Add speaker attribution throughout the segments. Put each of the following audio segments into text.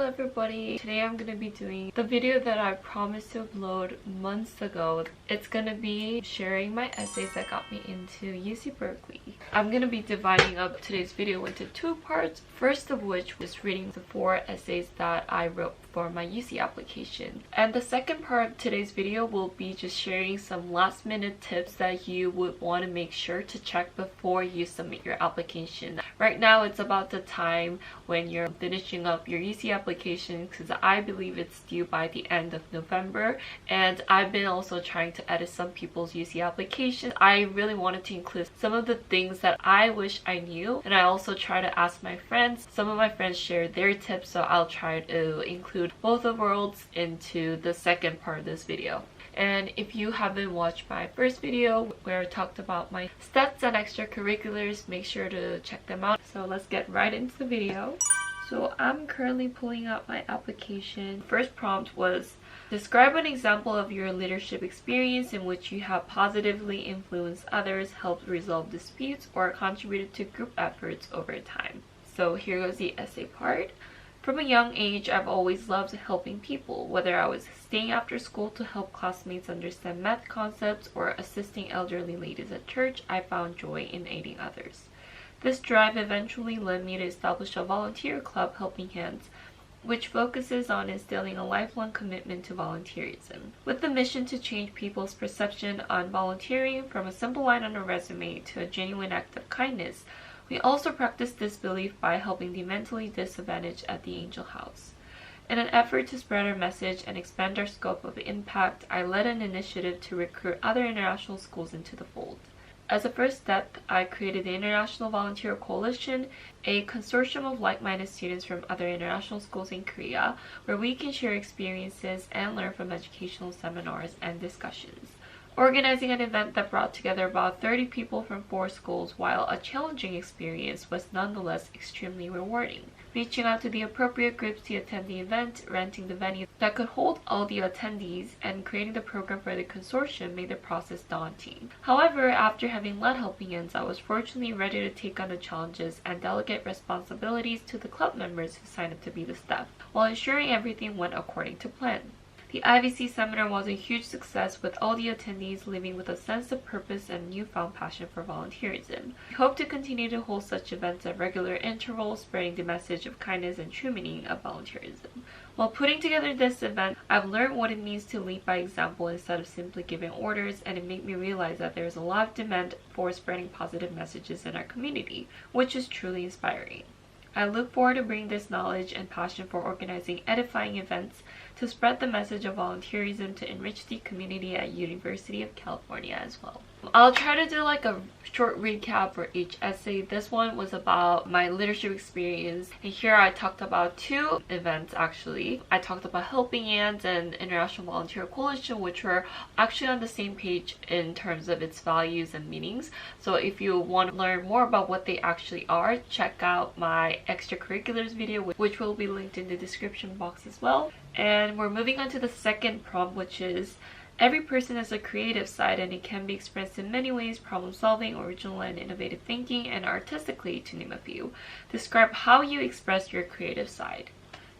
Speaker 1: everybody, today I'm gonna be doing the video that I promised to upload months ago. It's gonna be sharing my essays that got me into UC Berkeley. I'm gonna be dividing up today's video into two parts, first of which was reading the 4 essays that I wrote for my UC application. And the second part of today's video will be just sharing some last minute tips that you would want to make sure to check before you submit your application. Right now it's about the time when you're finishing up your UC application because I believe it's due by the end of November, and I've been also trying to edit some people's UC applications. I really wanted to include some of the things that I wish I knew, and I also try to ask my friends. Some of my friends share their tips, so I'll try to include both of worlds into the second part of this video. And if you haven't watched my first video where I talked about my stats and extracurriculars, make sure to check them out. So let's get right into the video. So I'm currently pulling out my application. First prompt was, describe an example of your leadership experience in which you have positively influenced others, helped resolve disputes, or contributed to group efforts over time. So here goes the essay part. From a young age, I've always loved helping people, whether I was staying after school to help classmates understand math concepts or assisting elderly ladies at church. I found joy in aiding others. This drive eventually led me to establish a volunteer club, Helping Hands, which focuses on instilling a lifelong commitment to volunteerism, with the mission to change people's perception on volunteering from a simple line on a resume to a genuine act of kindness. We also practice this belief by helping the mentally disadvantaged at the Angel House. In an effort to spread our message and expand our scope of impact, I led an initiative to recruit other international schools into the fold. As a first step, I created the International Volunteer Coalition, a consortium of like-minded students from other international schools in Korea, where we can share experiences and learn from educational seminars and discussions. Organizing an event that brought together about 30 people from 4 schools, while a challenging experience, was nonetheless extremely rewarding. Reaching out to the appropriate groups to attend the event, renting the venue that could hold all the attendees, and creating the program for the consortium made the process daunting. However, after having led Helping Hands, I was fortunately ready to take on the challenges and delegate responsibilities to the club members who signed up to be the staff, while ensuring everything went according to plan. The IVC seminar was a huge success, with all the attendees leaving with a sense of purpose and newfound passion for volunteerism. We hope to continue to hold such events at regular intervals, spreading the message of kindness and true meaning of volunteerism. While putting together this event, I've learned what it means to lead by example instead of simply giving orders, and it made me realize that there's a lot of demand for spreading positive messages in our community, which is truly inspiring. I look forward to bringing this knowledge and passion for organizing edifying events to spread the message of volunteerism to enrich the community at University of California as well. I'll try to do like a short recap for each essay. This one was about my leadership experience, and here I talked about 2 events actually. I talked about Helping Hands and International Volunteer Coalition, which were actually on the same page in terms of its values and meanings. So if you want to learn more about what they actually are, check out my extracurriculars video, which will be linked in the description box as well. And we're moving on to the second prompt, which is, every person has a creative side and it can be expressed in many ways: problem solving, original and innovative thinking, and artistically, to name a few. Describe how you express your creative side.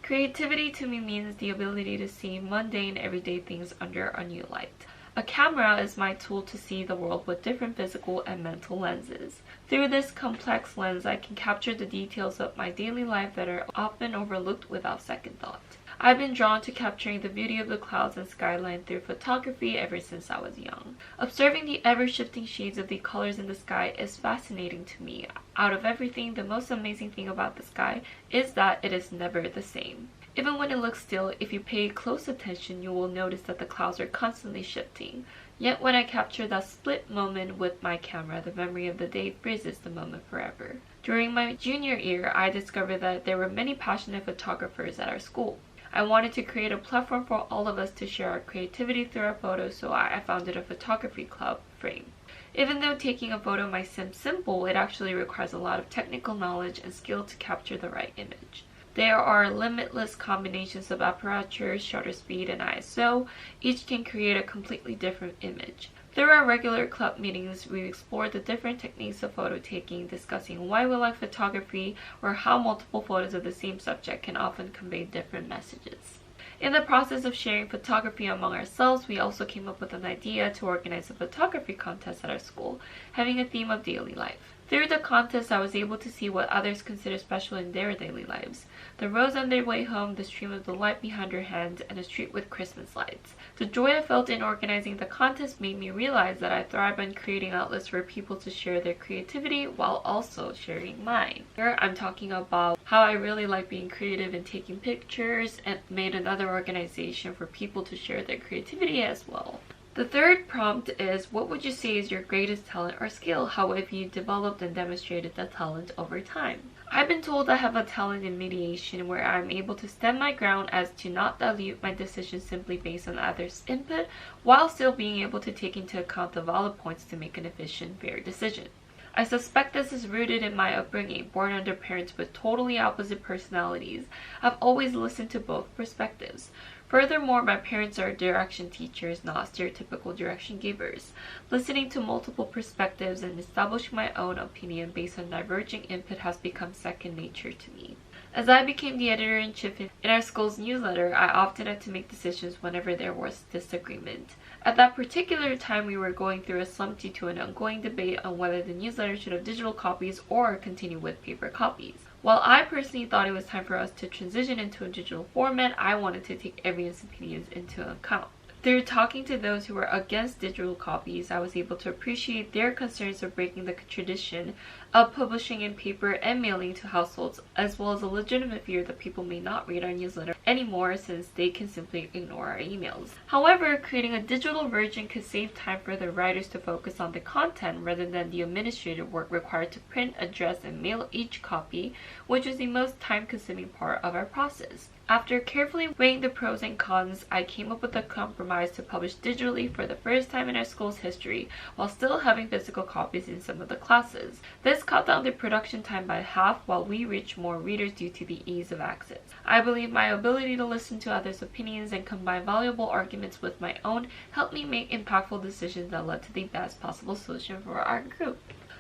Speaker 1: Creativity to me means the ability to see mundane, everyday things under a new light. A camera is my tool to see the world with different physical and mental lenses. Through this complex lens, I can capture the details of my daily life that are often overlooked without second thought. I've been drawn to capturing the beauty of the clouds and skyline through photography ever since I was young. Observing the ever-shifting shades of the colors in the sky is fascinating to me. Out of everything, the most amazing thing about the sky is that it is never the same. Even when it looks still, if you pay close attention, you will notice that the clouds are constantly shifting. Yet when I capture that split moment with my camera, the memory of the day freezes the moment forever. During my junior year, I discovered that there were many passionate photographers at our school. I wanted to create a platform for all of us to share our creativity through our photos, so I founded a photography club, Frame. Even though taking a photo might seem simple, it actually requires a lot of technical knowledge and skill to capture the right image. There are limitless combinations of aperture, shutter speed, and ISO. Each can create a completely different image. Through our regular club meetings, we explored the different techniques of photo taking, discussing why we like photography or how multiple photos of the same subject can often convey different messages. In the process of sharing photography among ourselves, we also came up with an idea to organize a photography contest at our school, having a theme of daily life. Through the contest, I was able to see what others consider special in their daily lives. The roads on their way home, the stream of the light behind her hand, and a street with Christmas lights. The joy I felt in organizing the contest made me realize that I thrive on creating outlets for people to share their creativity while also sharing mine. Here I'm talking about how I really like being creative and taking pictures, and made another organization for people to share their creativity as well. The third prompt is, what would you say is your greatest talent or skill? How have you developed and demonstrated that talent over time? I've been told I have a talent in mediation where I'm able to stand my ground as to not dilute my decisions simply based on others' input, while still being able to take into account the valid points to make an efficient, fair decision. I suspect this is rooted in my upbringing, born under parents with totally opposite personalities. I've always listened to both perspectives. Furthermore, my parents are direction teachers, not stereotypical direction givers. Listening to multiple perspectives and establishing my own opinion based on diverging input has become second nature to me. As I became the editor-in-chief in our school's newsletter, I often had to make decisions whenever there was disagreement. At that particular time, we were going through a slump due to an ongoing debate on whether the newsletter should have digital copies or continue with paper copies. While I personally thought it was time for us to transition into a digital format, I wanted to take everyone's opinions into account. Through talking to those who were against digital copies, I was able to appreciate their concerns of breaking the tradition of publishing in paper and mailing to households, as well as a legitimate fear that people may not read our newsletter anymore since they can simply ignore our emails. However, creating a digital version could save time for the writers to focus on the content rather than the administrative work required to print, address, and mail each copy, which was the most time-consuming part of our process. After carefully weighing the pros and cons, I came up with a compromise to publish digitally for the first time in our school's history, while still having physical copies in some of the classes. This cut down the production time by half, while we reached more readers due to the ease of access. I believe my ability to listen to others' opinions and combine valuable arguments with my own helped me make impactful decisions that led to the best possible solution for our group.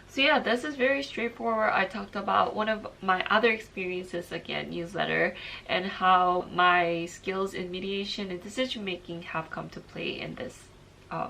Speaker 1: So yeah, this is very straightforward. I talked about one of my other experiences, again, newsletter, and how my skills in mediation and decision making have come to play in this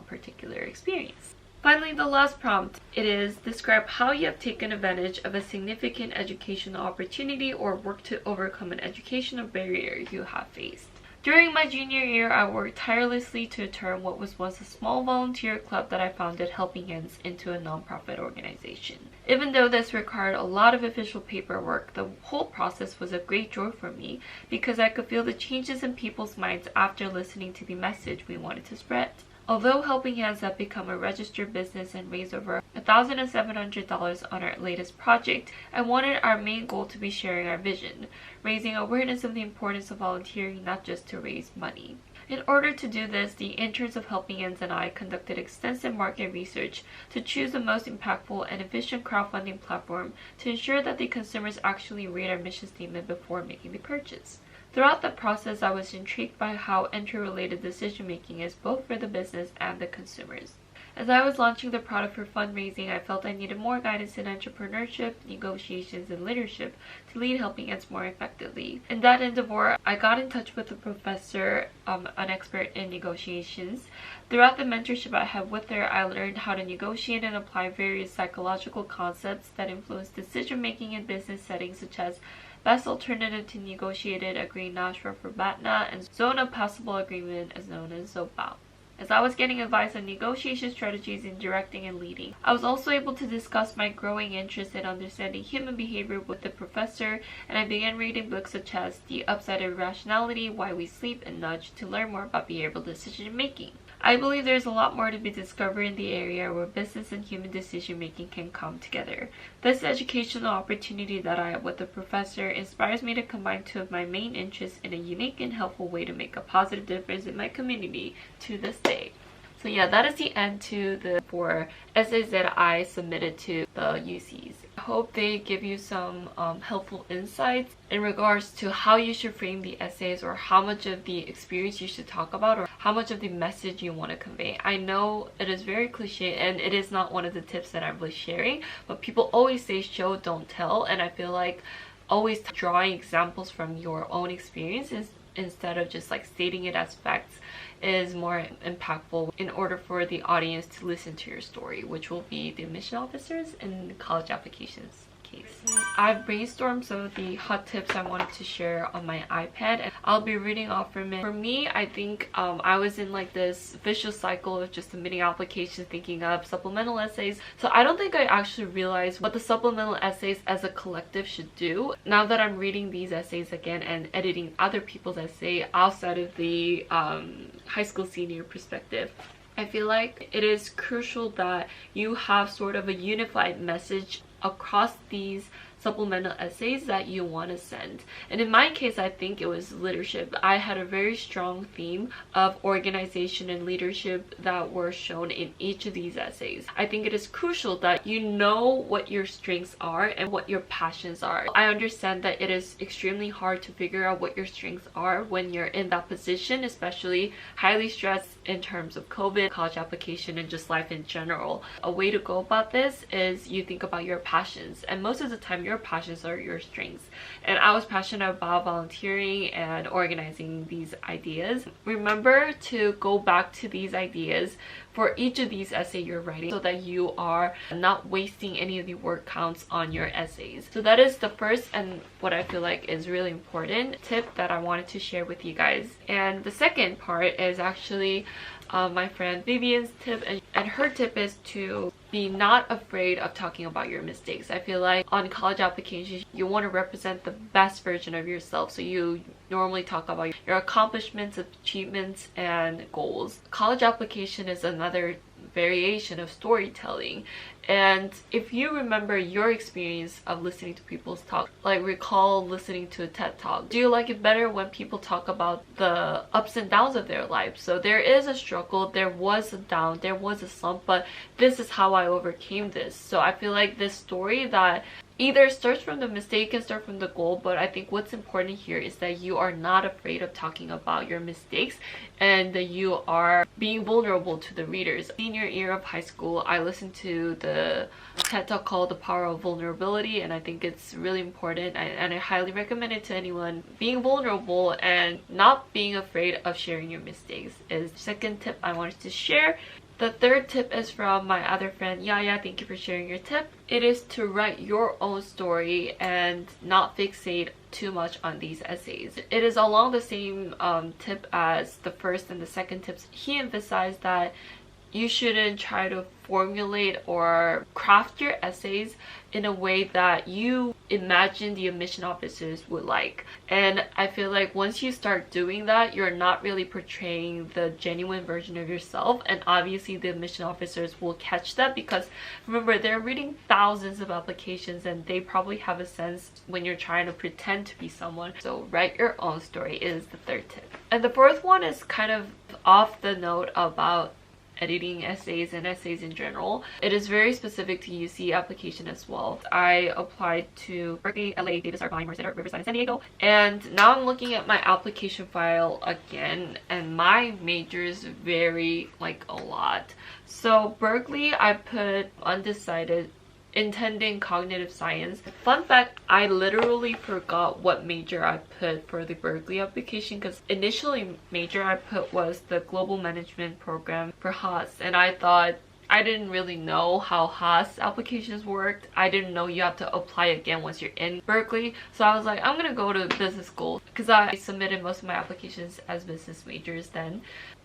Speaker 1: particular experience. Finally, the last prompt, it is, describe how you have taken advantage of a significant educational opportunity or worked to overcome an educational barrier you have faced. During my junior year, I worked tirelessly to turn what was once a small volunteer club that I founded, Helping Hands, into a non-profit organization. Even though this required a lot of official paperwork, the whole process was a great joy for me because I could feel the changes in people's minds after listening to the message we wanted to spread. Although Helping Hands have become a registered business and raised over $1,700 on our latest project, I wanted our main goal to be sharing our vision, raising awareness of the importance of volunteering, not just to raise money. In order to do this, the interns of Helping Hands and I conducted extensive market research to choose the most impactful and efficient crowdfunding platform to ensure that the consumers actually read our mission statement before making the purchase. Throughout the process, I was intrigued by how interrelated decision-making is both for the business and the consumers. As I was launching the product for fundraising, I felt I needed more guidance in entrepreneurship, negotiations, and leadership to lead Helping Hands more effectively. In that endeavor, I got in touch with a professor, an expert in negotiations. Throughout the mentorship I had with her, I learned how to negotiate and apply various psychological concepts that influence decision-making in business settings, such as best alternative to negotiated agreed non-short for BATNA and zone of passable agreement as known as ZOPA. As I was getting advice on negotiation strategies in directing and leading, I was also able to discuss my growing interest in understanding human behavior with the professor, and I began reading books such as The Upside of Rationality, Why We Sleep, and Nudge to learn more about behavioral decision making. I believe there's a lot more to be discovered in the area where business and human decision making can come together. This educational opportunity that I had with the professor inspires me to combine two of my main interests in a unique and helpful way to make a positive difference in my community to this day. So yeah, that is the end to the 4 essays that I submitted to the UCs. hope they give you some helpful insights in regards to how you should frame the essays, or how much of the experience you should talk about, or how much of the message you want to convey. I know it is very cliche and it is not one of the tips that I'm really sharing, but people always say show, don't tell, and I feel like always drawing examples from your own experiences instead of just like stating it as facts is more impactful in order for the audience to listen to your story, which will be the admission officers in college applications case. I've brainstormed some of the hot tips I wanted to share on my iPad, and I'll be reading off from it. For me, I think I was in like this vicious cycle of just submitting applications thinking of supplemental essays, so I don't think I actually realized what the supplemental essays as a collective should do. Now that I'm reading these essays again and editing other people's essay outside of the high school senior perspective, I feel like it is crucial that you have sort of a unified message across these supplemental essays that you want to send. And in my case, I think it was leadership. I had a very strong theme of organization and leadership that were shown in each of these essays. I think it is crucial that you know what your strengths are and what your passions are. I understand that it is extremely hard to figure out what your strengths are when you're in that position, especially highly stressed in terms of COVID, college application, and just life in general. A way to go about this is you think about your passions, and most of the time your passions are your strengths. And I was passionate about volunteering and organizing these ideas. Remember to go back to these ideas for each of these essays you're writing so that you are not wasting any of the word counts on your essays. So that is the first and what I feel like is really important tip that I wanted to share with you guys. And the second part is actually my friend Vivian's tip, and her tip is to be not afraid of talking about your mistakes. I feel like on college applications, you want to represent the best version of yourself, so you normally talk about your accomplishments, achievements, and goals. College application is another variation of storytelling, and if you remember your experience of listening to people's talk, like recall listening to a TED talk, do you like it better when people talk about the ups and downs of their life? So there is a struggle, there was a down, there was a slump, but this is how I overcame this. So I feel like this story that either starts from the mistake and start from the goal, but I think what's important here is that you are not afraid of talking about your mistakes and that you are being vulnerable to the readers. Senior year of high school, I listened to the TED Talk called The Power of Vulnerability, and I think it's really important, and I highly recommend it to anyone. Being vulnerable and not being afraid of sharing your mistakes is the second tip I wanted to share. The third tip is from my other friend Yaya. Thank you for sharing your tip. It is to write your own story and not fixate too much on these essays. It is along the same tip as the first and the second tips. He emphasized that you shouldn't try to formulate or craft your essays in a way that you imagine the admission officers would like. And I feel like once you start doing that, you're not really portraying the genuine version of yourself, and obviously the admission officers will catch that, because remember, they're reading thousands of applications and they probably have a sense when you're trying to pretend to be someone. So write your own story is the third tip. And the fourth one is kind of off the note about editing essays and essays in general. It is very specific to UC application as well. I applied to Berkeley, LA, Davis, Irvine, Merced, Riverside, and San Diego, and now I'm looking at my application file again, and my majors vary like a lot. So Berkeley, I put undecided, intending cognitive science. Fun fact, I literally forgot what major I put for the Berkeley application, because initially major I put was the global management program for Haas, and I thought, I didn't really know how Haas applications worked. I didn't know you have to apply again once you're in Berkeley. So I was like, I'm gonna go to business school, because I submitted most of my applications as business majors then.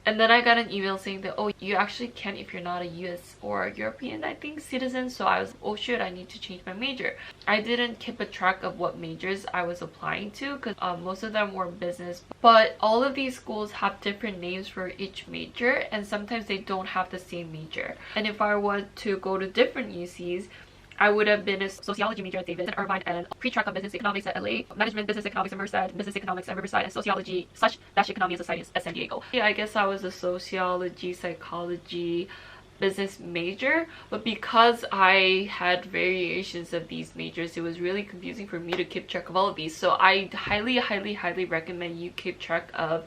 Speaker 1: And then I got an email saying that, oh, you actually can't if you're not a US or European, I think, citizen. So I was, oh shit, I need to change my major. I didn't keep a track of what majors I was applying to, because most of them were business. But all of these schools have different names for each major, and sometimes they don't have the same major. And if I were to go to different UCs, I would have been a sociology major at Davis and Irvine, and pre-track of business economics at LA, management business economics at Merced, business economics at Riverside, and sociology / economy and society at San Diego. Yeah, I guess I was a sociology, psychology, business major, but because I had variations of these majors, it was really confusing for me to keep track of all of these. So I highly recommend you keep track of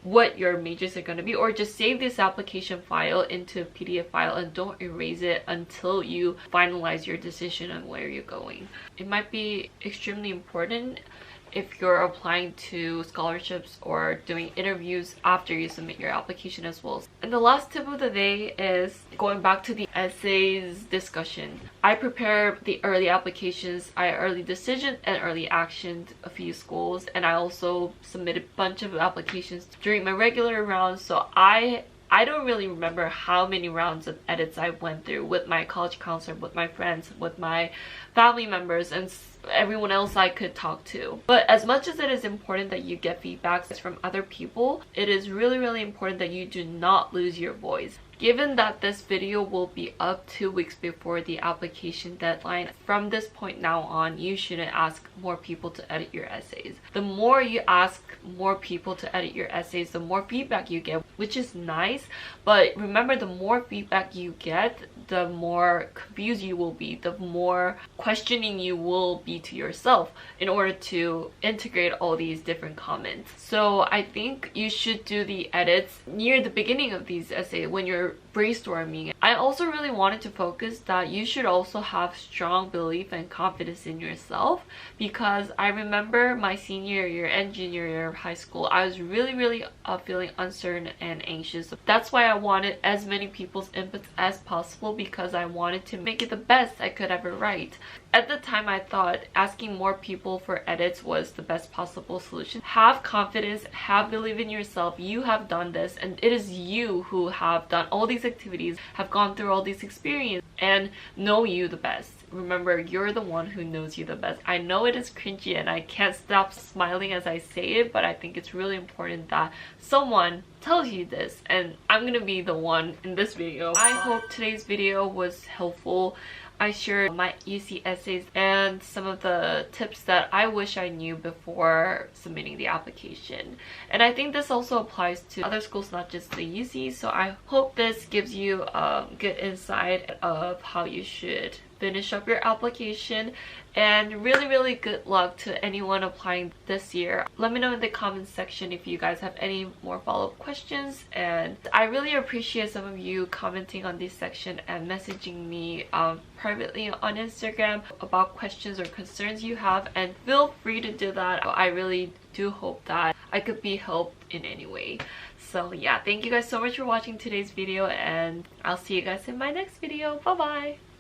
Speaker 1: what your majors are going to be, or just save this application file into a PDF file and don't erase it until you finalize your decision on where you're going. It might be extremely important if you're applying to scholarships or doing interviews after you submit your application as well. And the last tip of the day is going back to the essays discussion. I prepare the early applications, I early decision and early actioned a few schools, and I also submitted a bunch of applications during my regular rounds. So I don't really remember how many rounds of edits I went through with my college counselor, with my friends, with my family members, and everyone else I could talk to. But as much as it is important that you get feedbacks from other people, it is really important that you do not lose your voice. Given that this video will be up 2 weeks before the application deadline, from this point now on, you shouldn't ask more people to edit your essays. The more you ask more people to edit your essays, the more feedback you get, which is nice. But remember, the more feedback you get, the more confused you will be, the more questioning you will be to yourself in order to integrate all these different comments. So I think you should do the edits near the beginning of these essays when you're brainstorming. I also really wanted to focus that you should also have strong belief and confidence in yourself, because I remember my senior year and junior year of high school, I was really feeling uncertain and anxious. That's why I wanted as many people's inputs as possible, because I wanted to make it the best I could ever write. At the time, I thought asking more people for edits was the best possible solution. Have confidence, have belief in yourself. You have done this, and it is you who have done all these activities, have gone through all these experiences, and know you the best. Remember, you're the one who knows you the best. I know it is cringy and I can't stop smiling as I say it, but I think it's really important that someone tells you this, and I'm gonna be the one in this video. I hope today's video was helpful. I shared my UC essays and some of the tips that I wish I knew before submitting the application. And I think this also applies to other schools, not just the UC. So I hope this gives you a good insight of how you should finish up your application, and really good luck to anyone applying this year. Let me know in the comments section if you guys have any more follow-up questions, and I really appreciate some of you commenting on this section and messaging me privately on Instagram about questions or concerns you have, and feel free to do that. I really do hope that I could be helped in any way. So yeah, thank you guys so much for watching today's video, and I'll see you guys in my next video. Bye bye.